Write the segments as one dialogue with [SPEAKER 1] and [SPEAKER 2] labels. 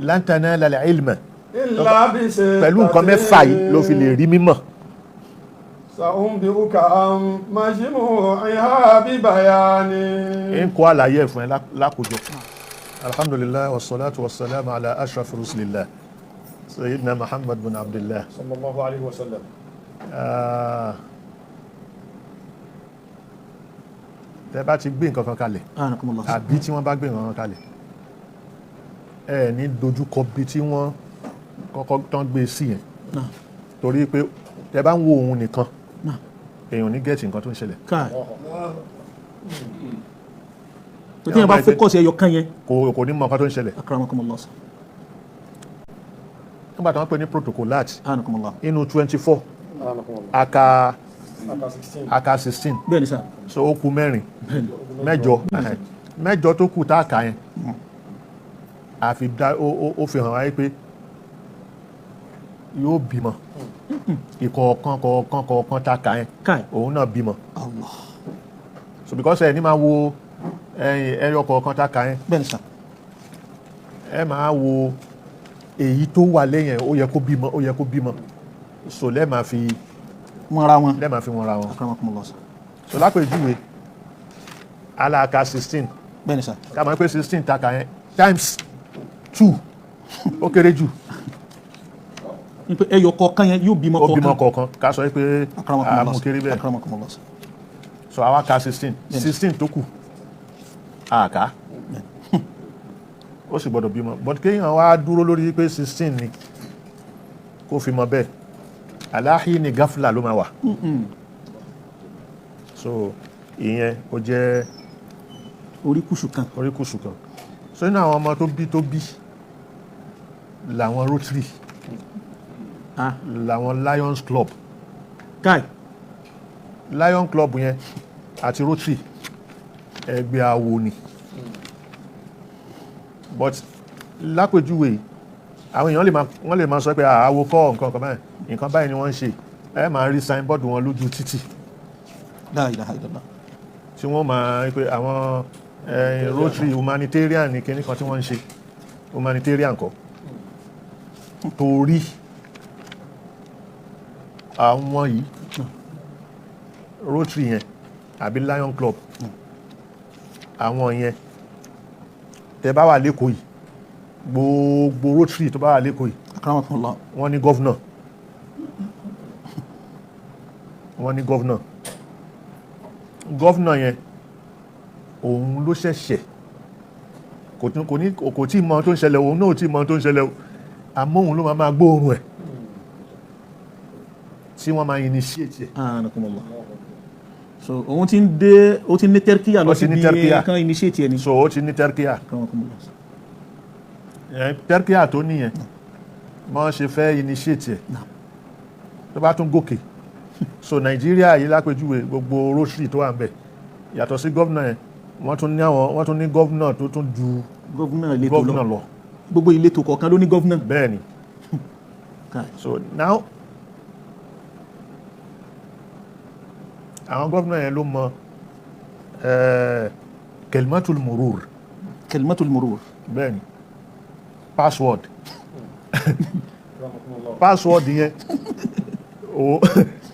[SPEAKER 1] lan tanala al-ilma pẹ̀lú nǹkan mẹ́fà yìí ló fi lè rí mímọ̀.
[SPEAKER 2] sa'unbi'uka an majmu'iha bi bayani.
[SPEAKER 1] ń kọ́ àlàyé ẹ̀ fún ẹ lákòjọ. alhamdulillah wassalatu wassalamu ala ashrafir rusulillah sayyidina muhammad bin abdullah
[SPEAKER 2] sallallahu alaihi wasallam.
[SPEAKER 1] tẹ́ bá ti gbé nǹkan kan kalẹ̀ àbí tí wọ́n bá gbé nǹkan kan kalẹ̀ ẹ ní dojúkọ bí tí wọ́n kọ́kọ́ tán gbé sí yẹn torí pé tẹ́ bá ń wo òun nìkan èèyàn ní gẹ̀ẹ́tì nǹkan tó ń ṣẹlẹ̀.
[SPEAKER 3] tó tí wọ́n bá fókọ̀sì ẹyọ kan yẹn
[SPEAKER 1] kò ní mọ nǹkan tó ń ṣẹlẹ̀.
[SPEAKER 3] akramakumullah.
[SPEAKER 1] nígbà tí wọ́n pè ní protocolat inú 24 aka 16
[SPEAKER 3] bẹ́ẹ̀ ni sá.
[SPEAKER 1] so ó kù mẹ́jọ tó kù tá a kà yẹn àfi ó fi hàn wáyé pé yóò bímọ ìkọ̀ọ̀kan tá a kà yẹn òun náà bímọ. so because ẹ ní máa wo ẹyọ kọ̀ọ̀kan tá a kà yẹn
[SPEAKER 3] bẹ́ẹ̀ ni sá.
[SPEAKER 1] ẹ máa wo èyí tó wà lẹ́yìn ó yẹ kó bímọ so lẹ́ẹ̀ máa fi
[SPEAKER 3] wọ́nra wọn.
[SPEAKER 1] lẹ́ẹ̀ máa fi wọ́nra wọn.
[SPEAKER 3] akramakumullah sá.
[SPEAKER 1] so lápèjúwe alaka 16
[SPEAKER 3] bẹ́ẹ̀ ni sá.
[SPEAKER 1] ká máa pé 16 tá a kà yẹn times 2 ó kéré jù.
[SPEAKER 3] ẹyọ kọ̀ọ̀kan yẹn yóò bímọ kọ̀ọ̀kan.
[SPEAKER 1] ó bímọ kọ̀ọ̀kan ká sọ pé àmú kéré bẹ́ẹ̀.
[SPEAKER 3] akramakumullah sá.
[SPEAKER 1] so àwa ka 16 tó kù àká ó sì gbọ́dọ̀ bímọ but kéèyàn wá dúró lórí pé 16 ni kó fi mọ bẹ́ẹ̀ aláhí ni gáfìlà ló máa wà. so ìyẹn ó jẹ́
[SPEAKER 3] oríkùsù kan.
[SPEAKER 1] so nínú àwọn ọmọ tó bí làwọn Rotary làwọn Lions Club Lion Club yẹn àti Rotary ẹgbẹ́ awo ni but lápèjúwe àwọn èèyàn wọ́n lè máa sọ pé àwo kọ́ nǹkan báyìí ni wọ́n ń ṣe ẹ máa rí signboard wọn lójú títì
[SPEAKER 3] la ilaha illallah
[SPEAKER 1] tí wọ́n máa pé àwọn Rotary humanitarian ní kíní kan tí wọ́n ń ṣe humanitarian kọ́ torí àwọn yìí Rotary yẹn àbí Lion Club àwọn yẹn tẹ́ bá wà lẹ́kọ̀ọ́ yìí gbogbo Rotary tó bá wà lẹ́kọ̀ọ́ yìí
[SPEAKER 3] akramakumullah
[SPEAKER 1] wọ́n ní gọ́vnà yẹn òun ló ṣẹ̀ṣẹ̀ kò tí mọ tó ń ṣẹlẹ̀ òun náà tí mọ tó ń ṣẹlẹ̀ àmọ́ òun ló máa gbóòórùn ẹ̀ tí wọ́n máa initiate ẹ̀.
[SPEAKER 3] akramakumullah. so òun ti ń dé ó ti ní tẹ́rkíyà lọ sí bí kan initiate ẹ̀ ni.
[SPEAKER 1] so ó ti ní tẹ́rkíyà.
[SPEAKER 3] akramakumullah.
[SPEAKER 1] tẹ́rkíyà tó níyẹn wọ́n ṣe fẹ́ initiate ẹ̀ tó bá tún gòkè so Nàìjíríà yìí lápèjúwe gbogbo Rotary tó wà ń bẹ̀ yàtọ̀ sí gọ́vnà yẹn wọ́n tún ní gọ́vnà tó tún ju gọ́vnà lọ.
[SPEAKER 3] gbogbo ìletò kọ̀ọ̀kan ló ní gọ́vnà.
[SPEAKER 1] bẹ́ẹ̀ ni so now àwọn gọ́vnà yẹn ló mọ kelimatul murur bẹ́ẹ̀ ni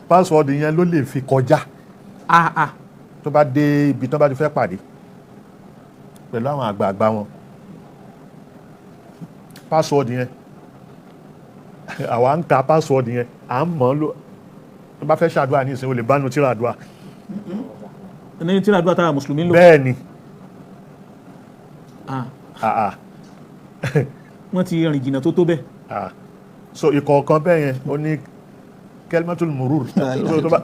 [SPEAKER 1] password yẹn ló lè fi kọjá tó bá dé ibi tó bá ti fẹ́ pàdé pẹ̀lú àwọn àgbààgbà wọn password yẹn àwa ń ka password yẹn à ń mọ̀ ló tó bá fẹ́ ṣàdúrà ní ìsìn o lè bá nu tíra àdúrà.
[SPEAKER 3] ní tíra àdúrà tára mùsùlùmí lò.
[SPEAKER 1] bẹ́ẹ̀ ni
[SPEAKER 3] wọ́n ti rìn jìnnà tó bẹ́ẹ̀.
[SPEAKER 1] so ìkọ̀ọ̀kan bẹ́ẹ̀ yẹn ó ní kelimatul murur tó bá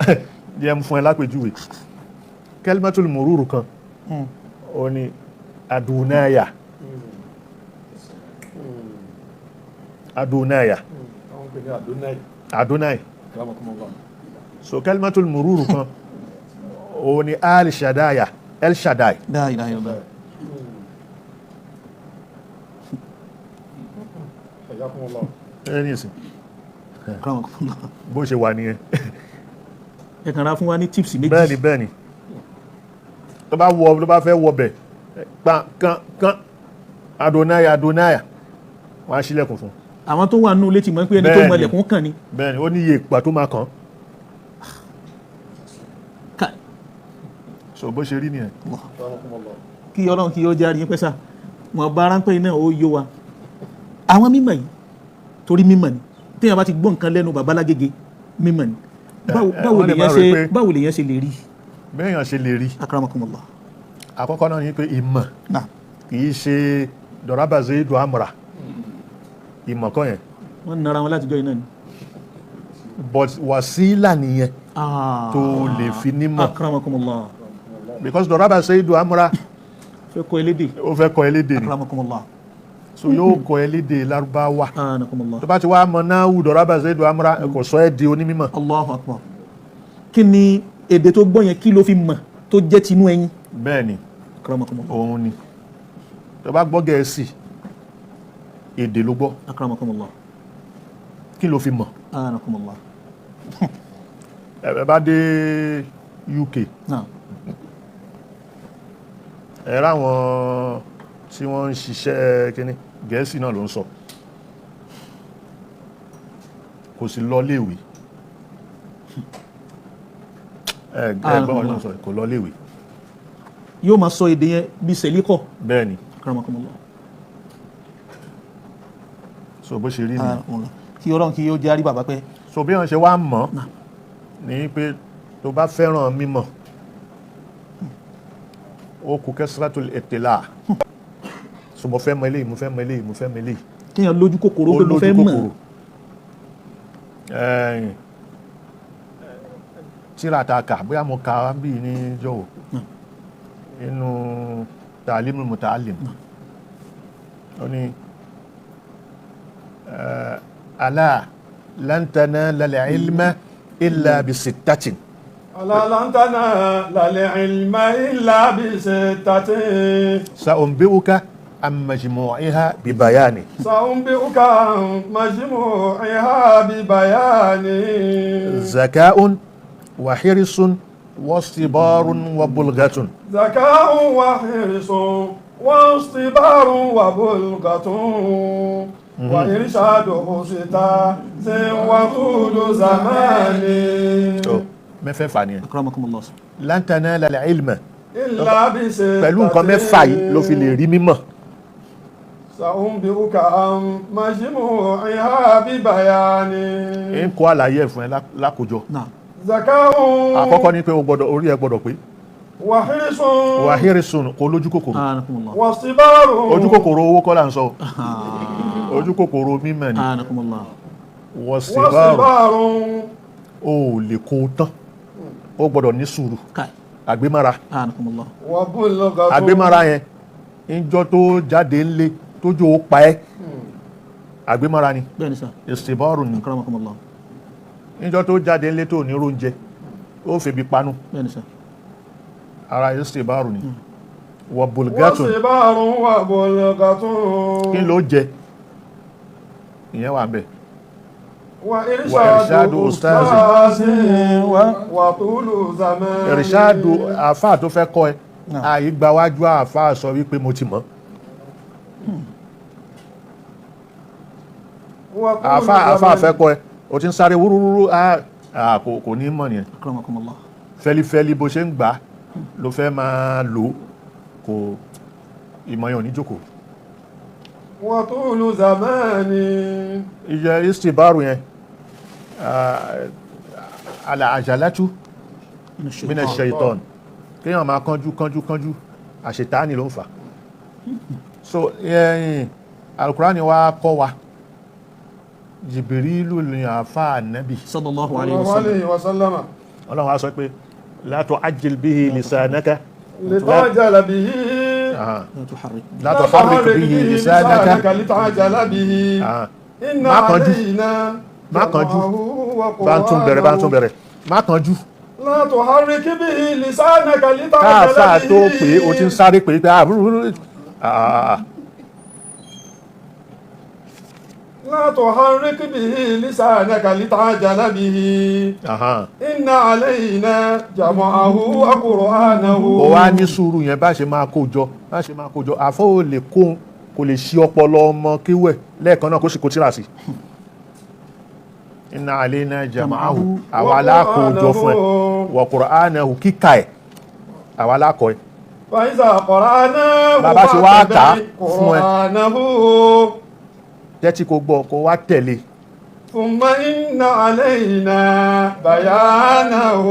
[SPEAKER 1] jẹ́ fún ẹ lápèjúwe kelimatul murur kan ó ní adunaya so kelimatul murur kan ó ní el shaddai ẹni ìsìn bó ṣe wà nìyẹn.
[SPEAKER 3] ẹ kàn ra fún wa ní tips méjì.
[SPEAKER 1] bẹ́ẹ̀ni tó bá fẹ́ wọ bẹ̀ kan adonaya wọ́n á ṣílẹ̀kùn fún.
[SPEAKER 3] àwọn tó wà nínú ilé ti mọ̀ pé ẹni tó mọ̀lẹ̀kùn kàn ni.
[SPEAKER 1] bẹ́ẹ̀ni ó ní iye ìgbà tó máa kàn. so bó ṣe rí nìyẹn.
[SPEAKER 3] kí ọlọ́run kí ó jẹ́ àríyìn pẹ́sà wọn bá ráńpẹ́ iná ó yó wa. àwọn mímọ̀ yìí torí mímọ̀ ni téèyàn bá ti gbọ́ nǹkan lẹ́nu bàbá lágége mímọ̀ ni báwo lèèyàn ṣe lè rí.
[SPEAKER 1] béèyàn ṣe lè rí.
[SPEAKER 3] akramakumullah.
[SPEAKER 1] àkọ́kọ́ náà ni pé ìmọ̀ kì í ṣe dọ̀rábà zayidu amra ìmọ̀ kọ́ yẹn.
[SPEAKER 3] wọ́n nara wọn látijọ́ iná ni.
[SPEAKER 1] but wàsílà nìyẹn tó lè fi nímọ̀.
[SPEAKER 3] akramakumullah.
[SPEAKER 1] because dọ̀rábà zayidu amra
[SPEAKER 3] fẹ́ kọ́ elédè.
[SPEAKER 1] ó fẹ́ kọ́ elédè ni.
[SPEAKER 3] akramakumullah.
[SPEAKER 1] so yóò kọ́ elédè lárúbáwá.
[SPEAKER 3] anakumullah.
[SPEAKER 1] tó bá ti wá mọ̀ náà wù dọ̀rábà zayidu amra kò sọ ẹ́ di onímọ̀.
[SPEAKER 3] Allahu akbar. kí ni èdè tó gbọ́ yẹn kí ló fi mọ̀ tó jẹ́ tinú ẹyin.
[SPEAKER 1] bẹ́ẹ̀ni
[SPEAKER 3] akramakumullah.
[SPEAKER 1] òun ni tó bá gbọ́ Gẹ̀ẹ́sì èdè ló gbọ́.
[SPEAKER 3] akramakumullah.
[SPEAKER 1] kí ló fi mọ̀.
[SPEAKER 3] anakumullah.
[SPEAKER 1] ẹ bá dé UK ẹ ráwọn tí wọ́n ń ṣiṣẹ́ kíní Gẹ̀ẹ́sì náà ló ń sọ kò sí lọ léèwé ẹgbọ́n ọdún sọ kò lọ léèwé.
[SPEAKER 3] yóò máa sọ èdè yẹn bí sẹ́líkọ̀.
[SPEAKER 1] bẹ́ẹ̀ni.
[SPEAKER 3] akramakumullah.
[SPEAKER 1] so bó ṣe rí ni.
[SPEAKER 3] kí ọlọ́run kí ó jẹ́ àrí bàbá pẹ́.
[SPEAKER 1] so bí wọ́n ṣe wá mọ̀ ní pé tó bá fẹ́ràn mímọ̀ ó kù kasratul ittila so mo fẹ́ mọ̀ eléyìí mo fẹ́ mọ̀ eléyìí mo fẹ́ mọ̀ eléyìí.
[SPEAKER 3] kéèyàn lójú kòkòrò pé mo fẹ́ mọ̀.
[SPEAKER 1] tíra ta kà bóyá mo kà bí ní jọ̀wọ́ inú ta'limul muta'allim ó ní ala lan tanala al-ilma illa bi sittatin.
[SPEAKER 2] ala lan tanala al-ilma illa bi sittatin.
[SPEAKER 1] sa'unbi'uka an majmu'iha bi bayani.
[SPEAKER 2] sa'unbi'uka an majmu'iha bi bayani.
[SPEAKER 1] zaka'un wa hirsun wa istibarun wa bulghatun.
[SPEAKER 2] zaka'un wa hirsun wa istibarun wa bulghatun. wa irshadu husita wa tudu zamani.
[SPEAKER 1] mẹ́fẹ̀ẹ̀fà ni ẹ̀.
[SPEAKER 3] akramakumullah.
[SPEAKER 1] lan tanala al-ilma
[SPEAKER 2] illa bi sittatin.
[SPEAKER 1] pẹ̀lú nǹkan mẹ́fà yìí ló fi lè rí mímọ̀.
[SPEAKER 2] sa'unbi'uka an majmu'iha bi bayani.
[SPEAKER 1] ń kọ́ àlàyé ẹ̀ fún ẹ lákòjọ.
[SPEAKER 2] zaka'un.
[SPEAKER 1] àkọ́kọ́ ni pé orí ẹ gbọ́dọ̀ pé.
[SPEAKER 2] wa
[SPEAKER 1] hirsun kò lójú kòkòrò.
[SPEAKER 2] wa istibarun.
[SPEAKER 1] ojú kòkòrò owó kọ́ là ń sọ. ojú kòkòrò mímọ̀ ni. wa istibarun. o ò lè kó o tán o gbọ́dọ̀ ní sùúrù. àgbémára.
[SPEAKER 2] wa bulghatun.
[SPEAKER 1] àgbémára yẹn níjọ́ tó jáde ńlé tójú ó pa ẹ́ àgbémára ni. istibaru ni. níjọ́ tó jáde ńlé tó ní róúnjẹ ó febi panu. ara istibaru ni. wa bulghatun.
[SPEAKER 2] wa bulghatun.
[SPEAKER 1] kí ló jẹ ìyẹn wà bẹ́ẹ̀.
[SPEAKER 2] wa irshadu ustazin wa tulu zaman.
[SPEAKER 1] irshadu àfáà tó fẹ́ kọ́ ẹ àyígbáwájú àfáà sọ wípé mo ti mọ̀. àfáà fẹ́ kọ́ ẹ o ti ń sáré wúrúwúrú kò ní mọ̀ nìyẹn. fẹ́lifẹ́li bó ṣe ń gbà ló fẹ́ máa lò kò ìmọ̀ yẹn ò ní jókòó.
[SPEAKER 2] wa tulu zamani.
[SPEAKER 1] ìyẹ istibaru yẹn al-ajalatu min ash-shaytan kéèyàn máa kánjú àṣetáni ló ń fà. so alukurani wa kọ́ wa Jibirilu ni àfáà Nabi
[SPEAKER 3] sallallahu alayhi wa sallam.
[SPEAKER 1] Ọlọ́run wa sọ pé la tu'ajjil bihi lisanaka
[SPEAKER 2] litajala bihi
[SPEAKER 1] la tuharrik bihi lisanaka
[SPEAKER 2] litajala bihi inna alayna
[SPEAKER 1] má kánjú bá ń tún bẹ̀rẹ̀ má kánjú.
[SPEAKER 2] la tuharrik bihi lisanaka litajala bihi.
[SPEAKER 1] káàfáà tó pé o ti ń sáré pé
[SPEAKER 2] لا تحرك به لسانك لتعجل به إن علينا جمعه وقرآنه.
[SPEAKER 1] ó wá ní sùúrù yẹn bá ṣe máa kó jọ àfọ́ ò lè kó lè ṣí ọpọlọ ọmọ kéwẹ̀ lẹ́ẹ̀kan náà kó sì kó tíra sí inna alayna jam'ahu àwa alákòójọ fún ẹ wa qur'anahu kíkà ẹ̀ àwa alákọ̀ ẹ̀
[SPEAKER 2] فإذا قرأناه
[SPEAKER 1] bàbá ti wá kà á fún ẹ
[SPEAKER 2] قرآنه
[SPEAKER 1] jẹ́tí kó gbọ́ kó wá tẹ̀lé
[SPEAKER 2] ثم إن علينا بيانه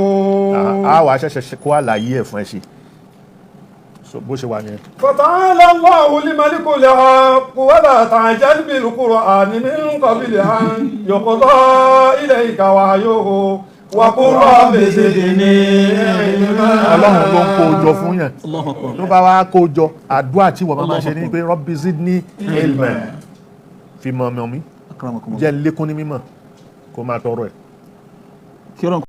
[SPEAKER 1] a wà ṣẹ̀ṣẹ̀ kó àlàyé ẹ̀ fún ẹ sí so bó ṣe wà nìyẹn.
[SPEAKER 2] فتعالى الله الملك الحق ولا تعجل بالقرآن من قبل أن يقضى إليك وحيه وقل رب زدني علما.
[SPEAKER 1] ọlọ́run ló ń kó o jọ fún yẹn
[SPEAKER 3] Allahu Akbar.
[SPEAKER 1] ló bá wá kó o jọ àdúrà tí wọ́n máa ṣe ní pé rabbi zidni ilman fi mọ̀ mọ̀ mí
[SPEAKER 3] Akramakumullah.
[SPEAKER 1] jẹ́ lékún ní mímọ̀ kó máa tọrọ ẹ̀.
[SPEAKER 3] kí Ọlọ́run